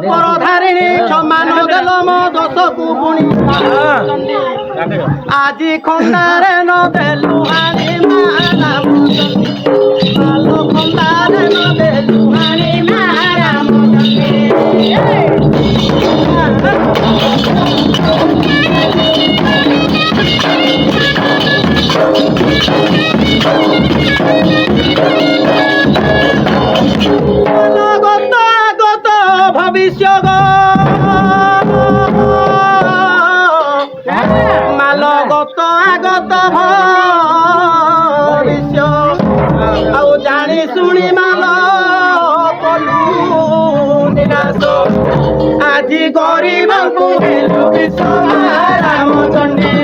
परधारिणी क्षमा नदेल मो दोषकु पुणी आजी खंडारे नदेलु हानी माराम आलो खंडारे नदेलु हानी माराम भविष्य मालगत आगत भविष्य आउ जानी शुणी माल कलु निराश आज गरीब को हेलु विश्व रामचंडी